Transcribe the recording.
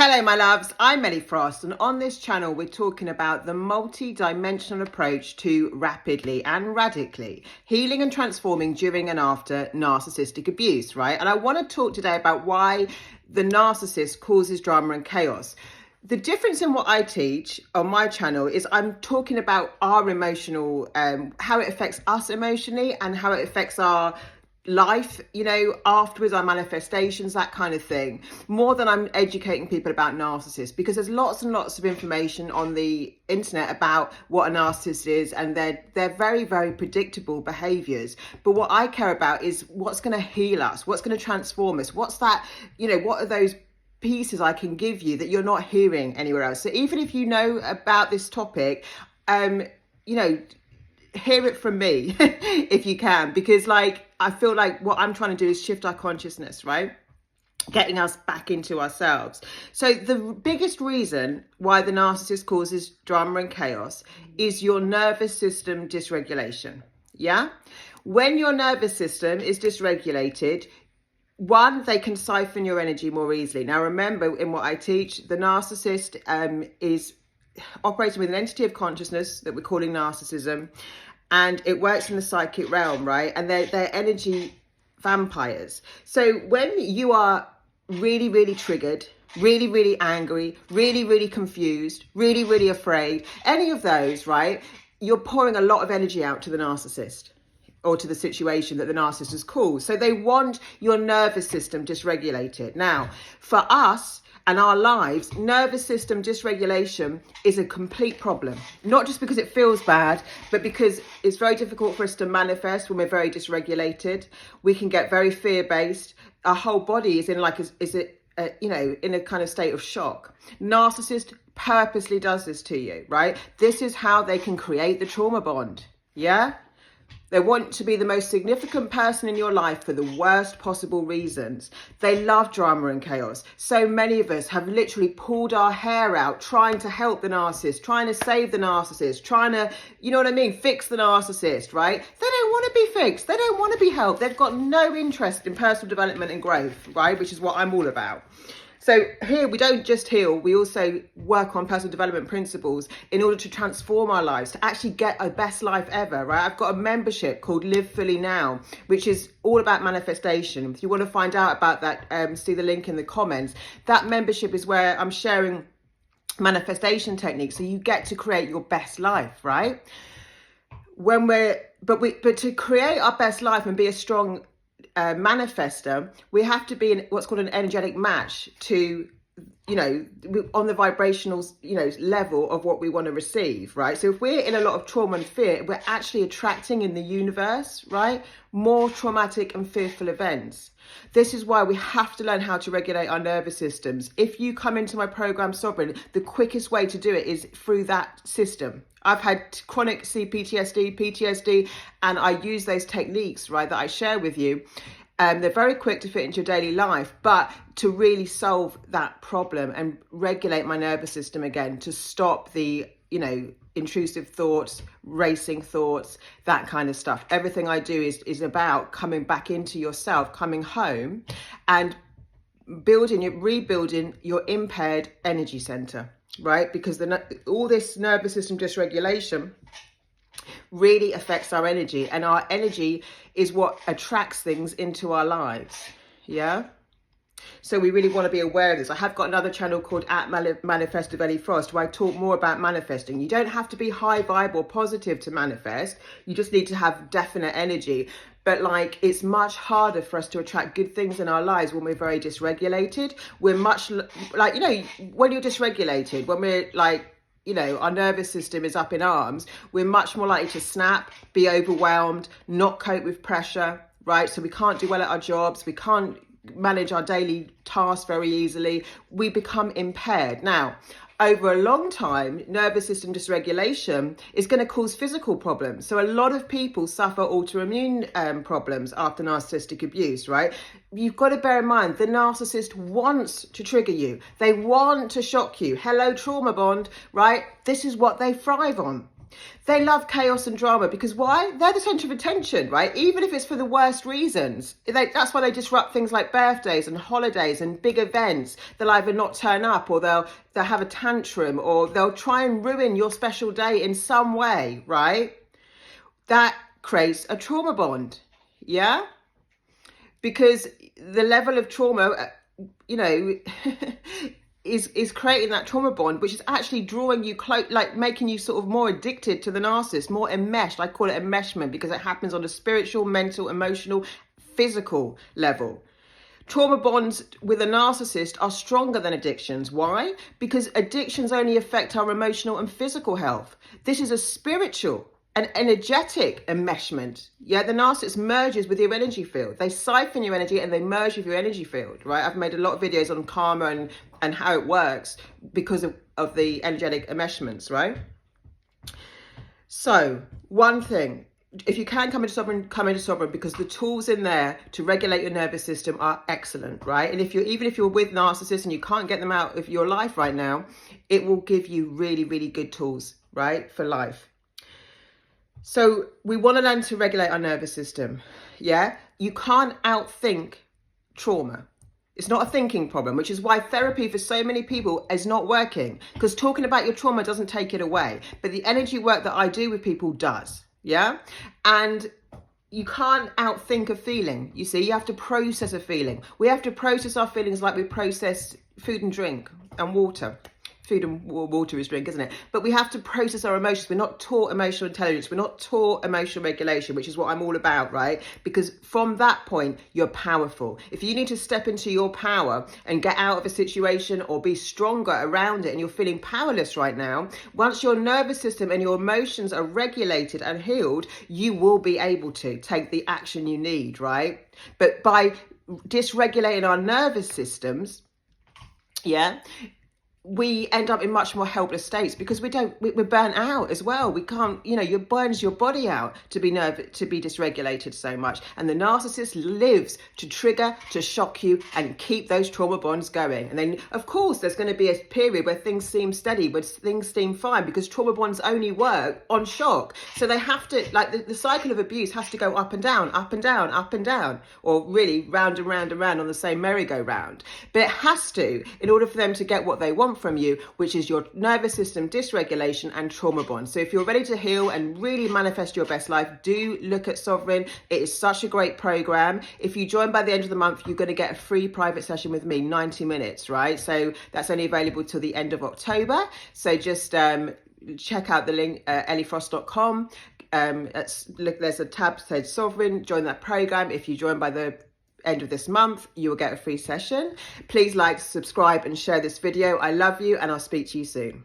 Hello my loves, I'm Melly Frost, and on this channel we're talking about the multi-dimensional approach to rapidly and radically healing and transforming during and after narcissistic abuse, right? And I want to talk today about why the narcissist causes drama and chaos. The difference in what I teach on my channel is I'm talking about our emotional, how it affects us emotionally and how it affects our life, afterwards, our manifestations, that kind of thing, more than I'm educating people about narcissists, because there's lots and lots of information on the internet about what a narcissist is, and they're very, very predictable behaviors. But what I care about is what's going to heal us, what's going to transform us, what's that, what are those pieces I can give you that you're not hearing anywhere else. So even if you know about this topic, hear it from me if you can, because I feel like what I'm trying to do is shift our consciousness, right? Getting us back into ourselves. So the biggest reason why the narcissist causes drama and chaos is your nervous system dysregulation. Yeah? When your nervous system is dysregulated, one, they can siphon your energy more easily. Now, remember, in what I teach, the narcissist is operating with an entity of consciousness that we're calling narcissism, and it works in the psychic realm, right? And they're energy vampires. So when you are really, really triggered, really, really angry, really, really confused, really, really afraid, any of those, right, you're pouring a lot of energy out to the narcissist, or to the situation that the narcissist has caused. So they want your nervous system dysregulated. Now, for us and our lives, nervous system dysregulation is a complete problem. Not just because it feels bad, but because it's very difficult for us to manifest when we're very dysregulated. We can get very fear-based. Our whole body is in in a kind of state of shock. Narcissist purposely does this to you, right? This is how they can create the trauma bond. Yeah? They want to be the most significant person in your life for the worst possible reasons. They love drama and chaos. So many of us have literally pulled our hair out trying to help the narcissist, trying to save the narcissist, trying to, fix the narcissist, right? They don't want to be fixed. They don't want to be helped. They've got no interest in personal development and growth, right? Which is what I'm all about. So here we don't just heal, we also work on personal development principles in order to transform our lives, to actually get a best life ever, right? I've got a membership called Live Fully Now, which is all about manifestation. If you want to find out about that, see the link in the comments. That membership is where I'm sharing manifestation techniques, so you get to create your best life, right? But to create our best life and be a strong manifester, we have to be in what's called an energetic match to, on the vibrational, level of what we want to receive, right? So if we're in a lot of trauma and fear, we're actually attracting in the universe, right, more traumatic and fearful events. This is why we have to learn how to regulate our nervous systems. If you come into my program Sovereign, the quickest way to do it is through that system. I've had chronic CPTSD, PTSD, and I use those techniques, right, that I share with you. They're very quick to fit into your daily life, but to really solve that problem and regulate my nervous system again, to stop the, intrusive thoughts, racing thoughts, that kind of stuff. Everything I do is about coming back into yourself, coming home and rebuilding your impaired energy center, right? Because all this nervous system dysregulation really affects our energy, and our energy is what attracts things into our lives. Yeah. So we really want to be aware of this. I have got another channel called @Manifest with Ellie Frost, where I talk more about manifesting. You don't have to be high vibe or positive to manifest. You just need to have definite energy. But it's much harder for us to attract good things in our lives when we're very dysregulated. We're much when you're dysregulated, when we're our nervous system is up in arms, we're much more likely to snap, be overwhelmed, not cope with pressure, right? So we can't do well at our jobs. We can't manage our daily tasks very easily. We become impaired. Now, over a long time, nervous system dysregulation is going to cause physical problems. So a lot of people suffer autoimmune problems after narcissistic abuse, right? You've got to bear in mind, the narcissist wants to trigger you. They want to shock you. Hello, trauma bond, right? This is what they thrive on. They love chaos and drama because why? They're the center of attention, right? Even if it's for the worst reasons. That's why they disrupt things like birthdays and holidays and big events. They'll either not turn up, or they'll have a tantrum, or they'll try and ruin your special day in some way, right? That creates a trauma bond, yeah? Because the level of trauma, you know, is creating that trauma bond, which is actually drawing you close, like making you sort of more addicted to the narcissist, more enmeshed. I call it enmeshment because it happens on a spiritual, mental, emotional, physical level. Trauma bonds with a narcissist are stronger than addictions. Why? Because addictions only affect our emotional and physical health. This is a spiritual, an energetic enmeshment. Yeah, the narcissist merges with your energy field. They siphon your energy and they merge with your energy field, right? I've made a lot of videos on karma and how it works because of the energetic enmeshments, right? So one thing, if you can come into sovereign, because the tools in there to regulate your nervous system are excellent, right? And even if you're with narcissists and you can't get them out of your life right now, it will give you really, really good tools, right, for life. So we want to learn to regulate our nervous system. Yeah, you can't outthink trauma. It's not a thinking problem, which is why therapy for so many people is not working, because talking about your trauma doesn't take it away. But the energy work that I do with people does. Yeah. And you can't outthink a feeling. You see, you have to process a feeling. We have to process our feelings like we process food and drink and water. Food and water is drink, isn't it? But we have to process our emotions. We're not taught emotional intelligence. We're not taught emotional regulation, which is what I'm all about, right? Because from that point, you're powerful. If you need to step into your power and get out of a situation or be stronger around it, and you're feeling powerless right now, once your nervous system and your emotions are regulated and healed, you will be able to take the action you need, right? But by dysregulating our nervous systems, yeah, we end up in much more helpless states because we're burnt out as well. We can't, you know, it burns your body out to be dysregulated so much. And the narcissist lives to trigger, to shock you and keep those trauma bonds going. And then, of course, there's going to be a period where things seem steady, where things seem fine, because trauma bonds only work on shock. So they have to, like, the cycle of abuse has to go up and down, up and down, up and down, or really round and round and round on the same merry-go-round. But it has to, in order for them to get what they want from you, which is your nervous system dysregulation and trauma bonds. So if you're ready to heal and really manifest your best life, do look at Sovereign. It is such a great program. If you join by the end of the month, you're going to get a free private session with me, 90 minutes, right? So that's only available till the end of October. So just check out the link, elliefrost.com. There's a tab that says Sovereign. Join that program. If you join by the end of this month, you will get a free session. Please like, subscribe and share this video. I love you and I'll speak to you soon.